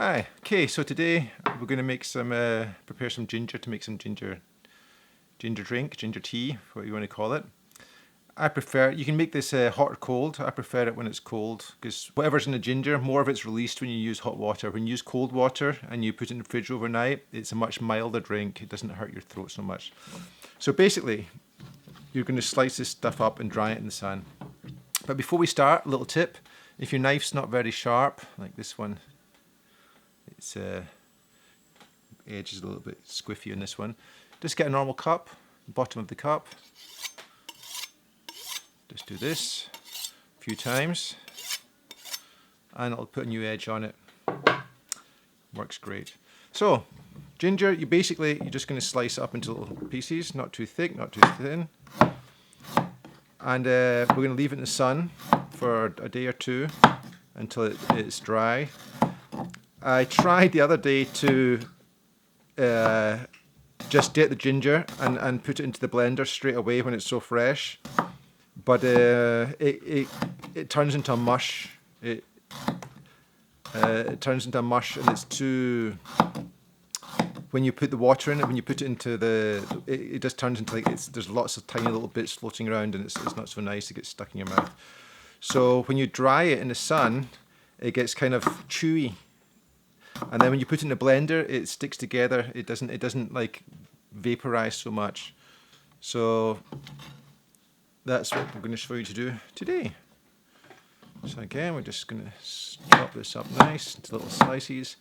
Hi. Okay, so today we're going to make some, prepare some ginger to make some ginger drink, ginger tea, what you want to call it. I prefer, you can make this hot or cold. I prefer it when it's cold because whatever's in the ginger, more of it's released when you use hot water. When you use cold water and you put it in the fridge overnight, it's a much milder drink. It doesn't hurt your throat so much. So basically, you're going to slice this stuff up and dry it in the sun. But before we start, a little tip. If your knife's not very sharp, like this one, its edge is a little bit squiffy on this one. Just get a normal cup, bottom of the cup. Just do this a few times and it'll put a new edge on it. Works great. So, ginger, you're just going to slice it up into little pieces, not too thick, not too thin. And we're going to leave it in the sun for a day or two until it's dry. I tried the other day to just get the ginger and put it into the blender straight away when it's so fresh, but it turns into a mush. It turns into a mush, and it's too. When you put the water in it, when you put it into it just turns into like there's lots of tiny little bits floating around, and it's not so nice. It gets stuck in your mouth. So when you dry it in the sun, it gets kind of chewy. And then when you put it in a blender, it sticks together. It doesn't like vaporize so much. So that's what we're going to show you to do today. So again, we're just going to chop this up nice into little slices.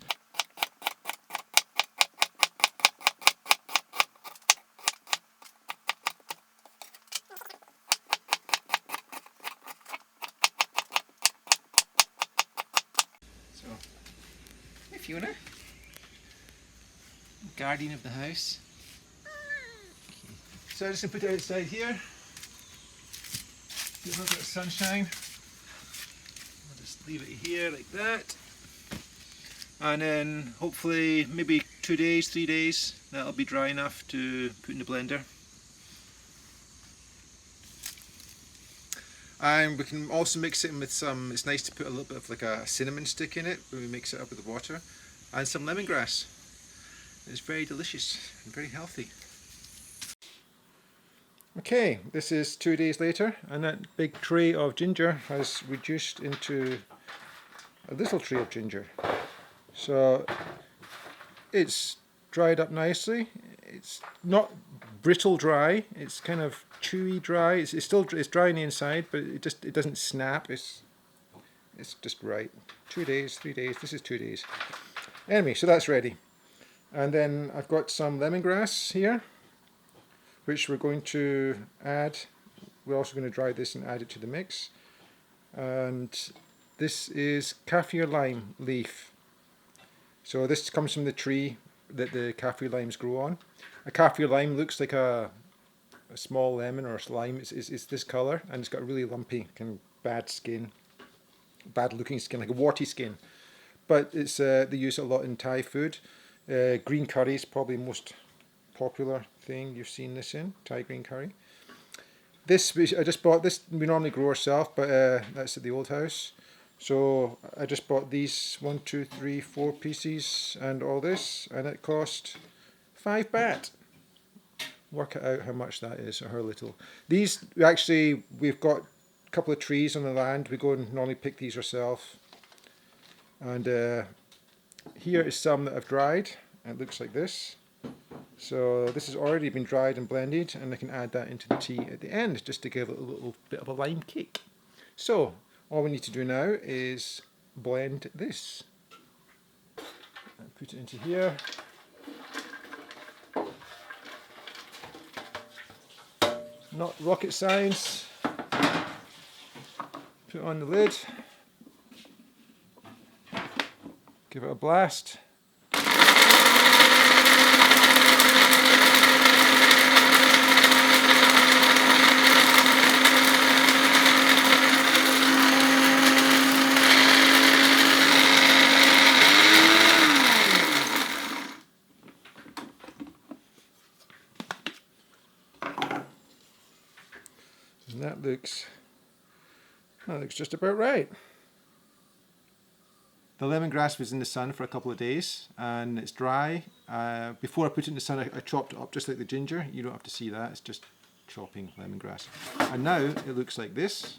So, hey Fiona. Guardian of the house. Okay. So I'm just going to put it outside here. Get a little bit of sunshine. I'll just leave it here like that. And then hopefully maybe 2 days, 3 days, that'll be dry enough to put in the blender. And we can also mix it with some, it's nice to put a little bit of like a cinnamon stick in it when we mix it up with the water. And some lemongrass. It's very delicious and very healthy. Okay, this is 2 days later, and that big tray of ginger has reduced into a little tray of ginger. So it's dried up nicely. It's not brittle dry. It's kind of chewy dry. It's dry on the inside, but it doesn't snap. It's just right. 2 days, 3 days. This is 2 days. Anyway, so that's ready. And then I've got some lemongrass here, which we're going to add. We're also going to dry this and add it to the mix. And this is kaffir lime leaf. So this comes from the tree that the kaffir limes grow on. A kaffir lime looks like a small lemon or a lime. It's this colour, and it's got a really lumpy, kind of bad skin, bad looking skin, like a warty skin. But it's they use it a lot in Thai food. Green curry is probably the most popular thing you've seen this in, Thai green curry. I just bought this. We normally grow ourselves, but that's at the old house. So I just bought these 1, 2, 3, 4 pieces and all this, and it cost 5 baht. Work it out how much that is, or how little. These actually, we've got a couple of trees on the land. We go and normally pick these ourselves. And here is some that I've dried. It looks like this. So this has already been dried and blended, and I can add that into the tea at the end just to give it a little bit of a lime kick. So all we need to do now is blend this and put it into here. Not rocket science. Put on the lid. Give it a blast. And that looks just about right. The lemongrass was in the sun for a couple of days and it's dry. Before I put it in the sun, I chopped it up just like the ginger. You don't have to see that, it's just chopping lemongrass. And now it looks like this.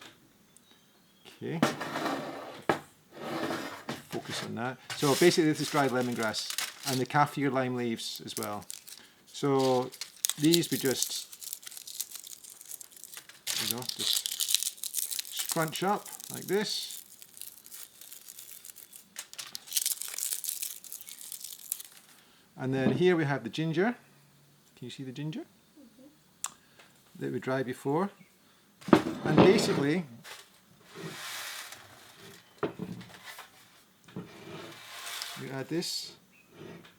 Okay. Focus on that. So basically this is dried lemongrass and the kaffir lime leaves as well. So these we just, you know, just scrunch up like this. And then here we have the ginger. Can you see the ginger? That we dried before. And basically, you add this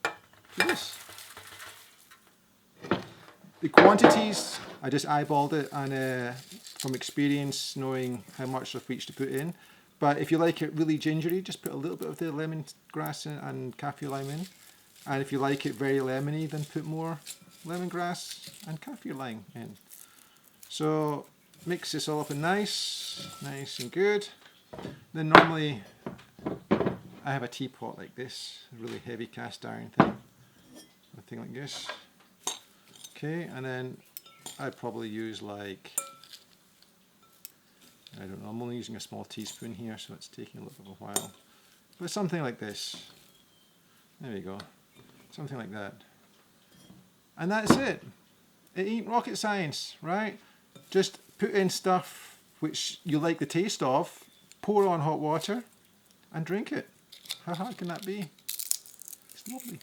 to this. The quantities, I just eyeballed it and from experience knowing how much of each to put in. But if you like it really gingery, just put a little bit of the lemongrass and kaffir lime in. And if you like it very lemony, then put more lemongrass and kaffir lime in. So mix this all up and nice and good. Then normally I have a teapot like this, a really heavy cast iron thing, a thing like this. Okay, and then I'd probably use like, I don't know, I'm only using a small teaspoon here, so it's taking a little bit of a while. But something like this. There we go. Something like that. And that's it. It ain't rocket science, right? Just put in stuff which you like the taste of, pour on hot water, and drink it. How hard can that be? It's lovely.